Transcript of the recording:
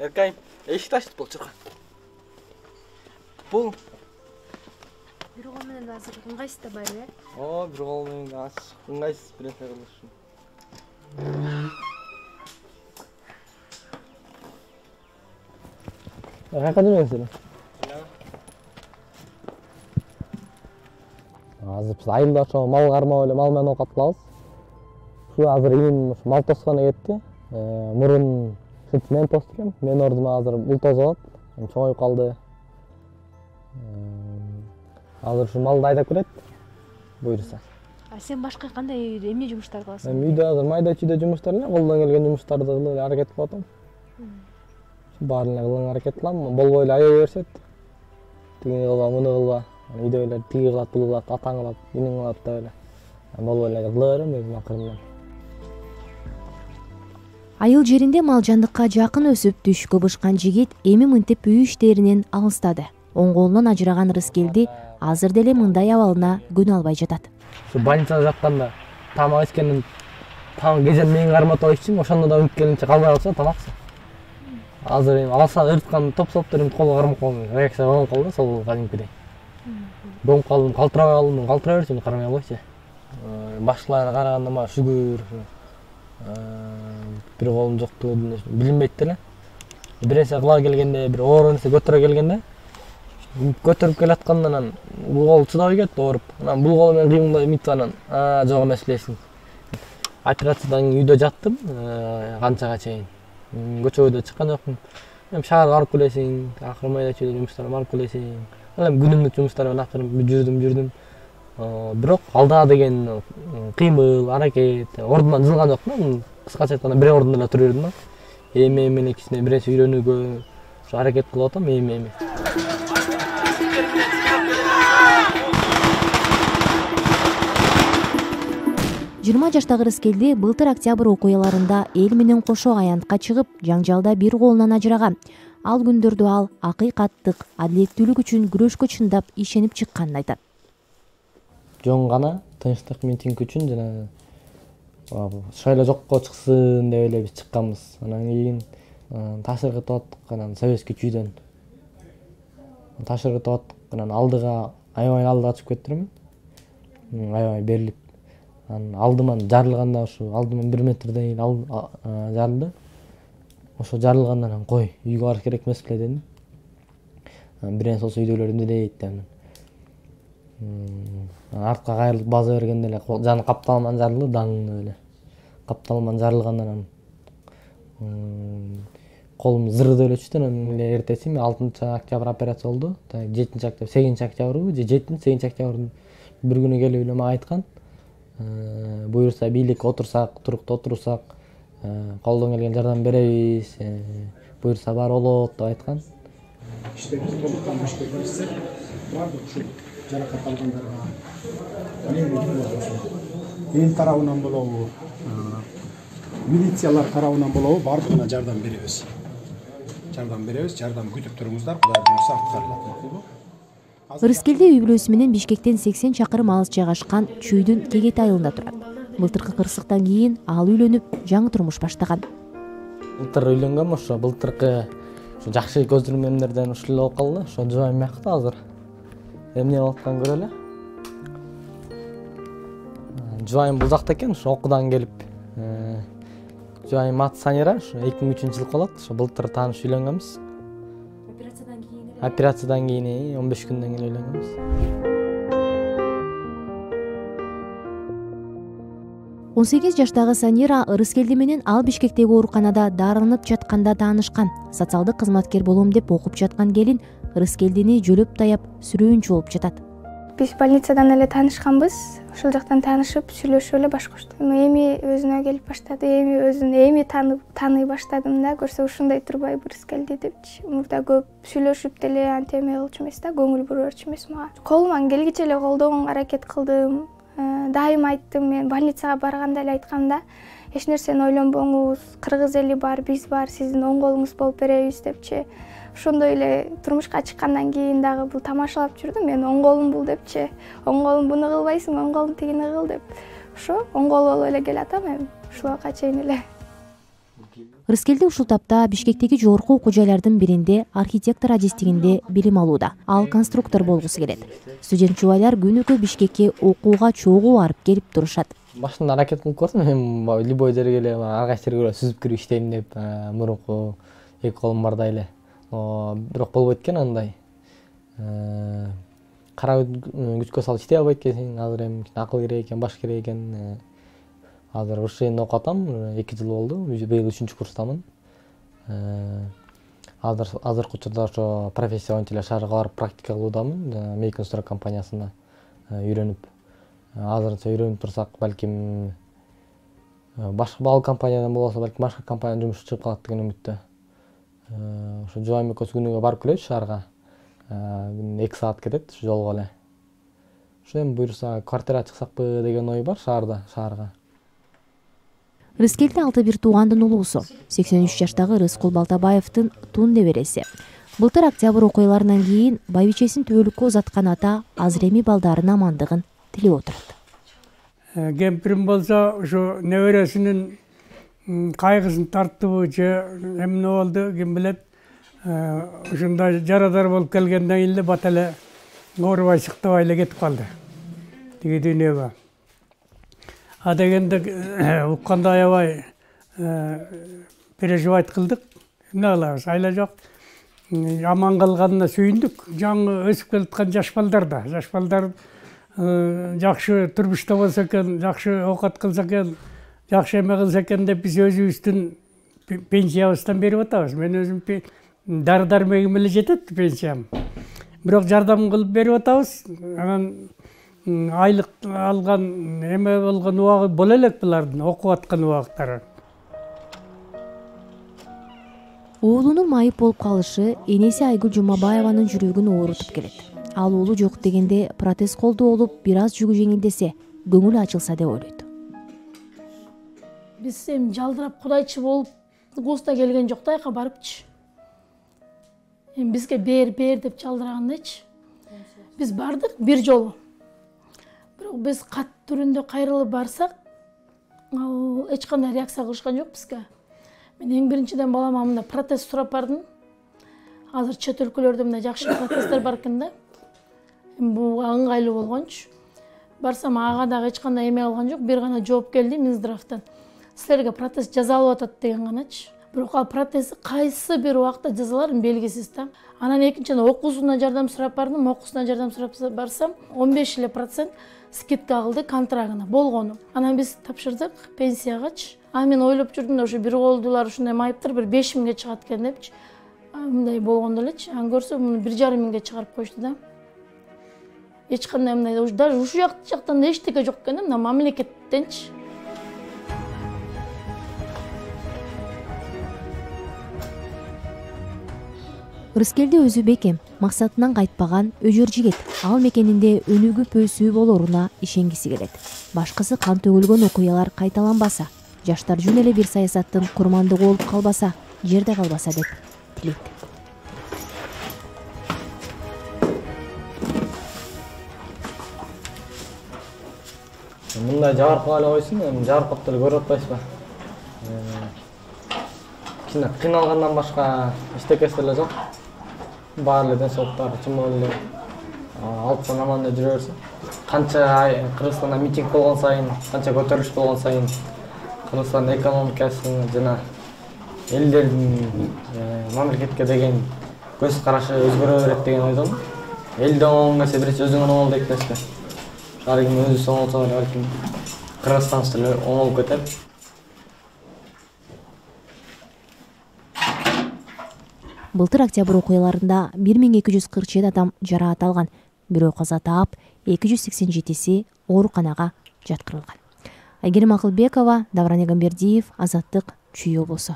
Эркайым, эшикти ачтып болчу. Бул бир кол менен азыр ыңгайсыз да бар, бир кол менен ач, ыңгайсыз бир нерсе кылыш. Кайка жүрөсүң? Азыр биз айылда ошо мал кармап эле мал менен оокат кылабыз. Şu азыр ийин мал тоскону кетти. Мурун шыт мен тостурам. Мен ордума азыр бул тозулат. Чоңоюп калды. Азыр ушу малды айдап келет. Буйруса. Сен башка кандай эмне жумуштар кыласың? Мен үйдө азыр майда-чүйдө жумуштар эле, колдон келген жумуштарды кылып эле аракет кылып атам. Баарын эле кылган аракет кылам. Болбой эле ая беришет. Тигини кылба, муну кылба. Үйдө эле тиги кылат, бул кылат, атаң кылат, иниң кылат деп эле. Болбой эле кыла берем өзүм акырында. Айыл жеринде малжандыкка жакын өсүп түш көбүшкан жигит эми мынтип үй иштеринен алыстады. Оң колунан ажыраган Рыскелди азыр деле мындай абалына күнө албай жатат. Şu больницада жатканда тамак ичкенден таң кезен менин карматып ичсем, ошондо да үмүткенинче калбай калса тамаксы. Азыр эми алса ырткан топ-топ берип колго кармап калдым. Реакция болуп калды сол кадимкидей. Доңуп калдым, калтырабай калдым, калтыра берсем кармай койчу. Башкаларга караганда мага шүгүр, бир колум жоктугу билинбейт деле. Бир нерсе кыла келгенде, бир оор нерсе көтөрө келгенде, көтөрүп келаткандан анан бул кол чыдабай кетти ооруп. Анан бул кол менен кыймылдай мынтип анан жок эмес билесиң. Операциядан кийин үйдө жаттым, канчага чейин. Көчөгө чыккан жокмун. Эми шаарга барып келесиң, акыры майда-чүйдө жумуштарга барып келесиң. Эми күнүмдүк жумуштар менен акырын жүрдүм. Бирок алда деген кыймыл, аракет, ордунан жылган жокмун. Кыскача айтканда бир ордунда эле тура бердим. Эми кичине бир нерсе үйрөнүүгө ошо аракет кылып атам, эми. 20 жаштагы Рыскелди былтыр октябрь окуяларында эл менен кошо аянтка чыгып, жаңжалда бир колунан ажыраган. Ал күндөрдө ал акыйкаттык, адилеттүүлүк үчүн күрөшкө чындап ишенип чыкканын айтат. Жон гана тынчтык менен тинк үчүн жана шайло жокко чыксын деп эле биз чыкканбыз. Анан кийин ташыргытып аттык, анан советский чүйдөн ташыргытып аттык. Анан алдыга аябай алдыга чыгып кеттирмин. Аябай берилип. Анан алдыман жарылганда ошо алдыман 1 метрдей жарылды. Ошо жарылгандан анан кой, үйгө барыш керек эмес беле дедим. Бир нерсе болсо үйдөгүлөр эмне дейт деп. Артка кайрылып база бергенде эле жаны капталман жарылды, даңны эле. Капталман жарылгандан анан колум зырды эле түштү. Анан эле эртеси 6 октябрь операция болду. 7 октябрь, 8 октябрь же 7-8 октябрь бир күнү келип эле мага айткан. Буюрса бийлик отурсак, турукта отурсак, колдон келген жардам беребиз, буюрса бар болот деп айткан. İşlerimiz komutan müşterilerse bardıq şu жаракат алгандарга эл тарабынан болобу, милициялар тарабынан болобу бардыгына жардам беребиз. Жардам күтүп туруңуздар, Кудай буйрса аткарылат, макулбу? Рыскелди үй бүлөсү менен Бишкектен 80 чакырым алыс жайгашкан Чүйдүн Кегет айылында турат. Былтыркы кырсыктан кийин ал үйлөнүп, жаңы турмуш баштаган. Былтыр үйлөнгөм, ошо былтыркы жакшы көзүрмөмдөрдөн ушул эле болуп калды. Ошо жубайым мякты азыр. Эмне болуп аткан көрөлү. Жубайым бул жакта экен, ошо окуудан келип. Жубайым аты Санира, ошо 2003-жылы болот. Ошо былтыр тааныш үйлөнгөнбүз. Операциядан кийин 15 күндөн кийин үйлөнгөнбүз. 18 жаштагы Санира Рыскелди менен ал Бишкектеги ооруканада дарыланып жатканда таанышкан. Социалдык кызматкер болом деп окуп жаткан келин Рыскелдини жөлөп таяп сүрөөнчү болуп жатат. Биз больницадан эле таанышканбыз. Ошол жактан таанышып, сүйлөшүп эле башкачтым. Эми өзүнө келип баштады, эми тааный баштадым да, көрсө ушундай турбай Рыскелди депчи. Мурда көп сүйлөшүп деле анте эме кылчу эмес да, көңүл бурчу эмес мага. Колуман келгиче эле колдогонго аракет кылдым. Дайым айттым, мен больницага барганда эле айткам да, эч нерсени ойлонбоңуз, кыргыз эли бар, биз бар, сиздин оң колуңуз болуп беребиз депчи. Ошондой эле турмушка чыккандан кийин дагы бул тамашалап жүрдүм, мен оң колум бул депчи. Оң колум буну кылбайсың, оң колум тигини кыл деп. Ошо оң кол болуп эле келатам эми, ушулга чейин эле. Рыскелди ушул тапта Бишкектеги жогорку окуу жайлардын биринде архитектор адистигинде билим алууда. Ал конструктор болгусу келет. Студент жубайлар күнүкө Бишкекке окууга чогуу барып келип турушат. Башында аракет кылып көрдүм, мен любой жерге эле ар кайсы жерге сүзүп кирип иштейм деп, мурунку эки колум барда эле. Бирок болбойт экен андай. Кара күчкө салып иштей албайт экенсиң. Азыр эми акыл керек экен, баш керек экен. Азыр РШНде окуп атам, 2 жыл болду. Быйыл 3-чү курстамын. Азыркы учурда ошо профессия боюнча эле шаарга барып практика кылуудамын. American Stroke компаниясына үйрөнүп. Азырынча үйрөнүп турсак, балким башка бал компаниядан болбосо, балким башка компаниядан жумуш чыгып калат деген үмүттө. Ошо жубайым экөөсү күнүгө барып келебиз шаарга. 2 саат кетет ушу жолго эле. Ошо эми буюрса квартира чыксакпы деген ой бар шаарга. Рыскелди 6 туугандын улуусу. 83 жаштагы Рыскул Балтабаевдин тун небереси. Былтыр октябрь окуяларынан кийин байбичесин түбөлүккө узаткан ата азыр эми балдарынын амандыгын тилеп отурат. Кемпирим болсо ушу небересинин кайгысын тартыбы же эмне болду ким билет. Ушундай жарадар болуп келгенден кийин эле бат эле оорубай сыктабай эле кетип калды. Тиги дүйнөгө. А дегенде укканда аябай переживать кылдык. Эмне кылабыз? Айла жок. Аман калганына сүйүндүк. Жаңы өсүп келаткан жаш балдар да. Жаш балдар жакшы турмушта болсо экен, жакшы оокат кылса экен, жакшы эме кылса экен деп биз өзүбүздүн пенсиябыздан берип атабыз. Мен өзүм дары-дармегим эле жетет пенсиям. Бирок жардам кылып берип атабыз. Анан айлык алган эме болгон убагы боло элек булардын окуп аткан убактары. Уулунун майып болуп калышы энеси Айгүл Жумабаеванын жүрөгүн оорутуп келет. Ал уулу жок дегенде протез колдуу болуп, бир аз жүгү жеңилдесе, көңүлү ачылса деп ойлойт. Биз эми жалдырап кудайчы болуп, кууста келген жок да, айка барыпчы. Эми бизге бер деп жалдырагандайчы. Биз бардык бир жолу. Бирок биз кат түрүндө кайрылып барсак, ал эч кандай реакция кылышкан жок бизге. Мен эң биринчиден балама мындай протез сурап бардым. Азыр чет өлкөлөрдө мындай жакшы протездер бар экен да. Бул ыңгайлуу болгончу. Барсам ага дагы эч кандай эме алган жок, бир гана жооп келди Минздравтан. Силерге протез жасалып атат деген ганачы. Бирок ал протез кайсы бир убакта жасаларын белгисиз да. Анан экинчиден окуусуна жардам сурап бардым, окуусуна жардам сурап барсам 15% скидка кылды контрагына болгону. Анан биз тапшырдык пенсиягачы. Мен ойлоп жүрдүм да, ошо бир колдуулар ушундай майыптыр бир 5000ге чыгат экен депчи. Мындай болгондо элечи. Анан көрсөм муну 1,5 чыгарып коюшту да. Эч кандай мындай даже ушу жактан да эчтеке жок экен да, мына мамлекеттенчи. Рыскелди өзү бекем, максатынан кайтпаган өжөр жигит. Ал мекенинде өнүгүп өсүү болоруна ишенгиси келет. Башкысы кан төгүлгөн окуялар кайталанбаса, жаштар жөн эле бир саясаттын курмандыгы болуп калбаса, жерде калбаса деп тилейт. Мындай жабыркап эле койсун, эми жабыркап деле көрүп атпайсызбы? Кичине кыйналгандан башка эчтекеси деле жок. Баары эле ден соолуктары чымыл эле алыптан аман эле жүрө берсин. Канча Кыргызстанда митинг болгон сайын, канча көтөрүлүш болгон сайын Кыргызстандын экономикасын жана элдердин мамлекетке деген көз карашы өзгөрө берет деген ойдомун. Элде оң нерсе биринчи өзүңөн оң дейт нерсе. Ар ким өзү соңолсо, балким Кыргызстан деле оңолуп кетет. Былтыр октябрь окуяларында 1247 адам жараат алган, бирөө каза таап, 287си ооруканага жаткырылган. Айгерим Акылбекова, Давран Эгембердиев, Азаттык, Чүй облусу.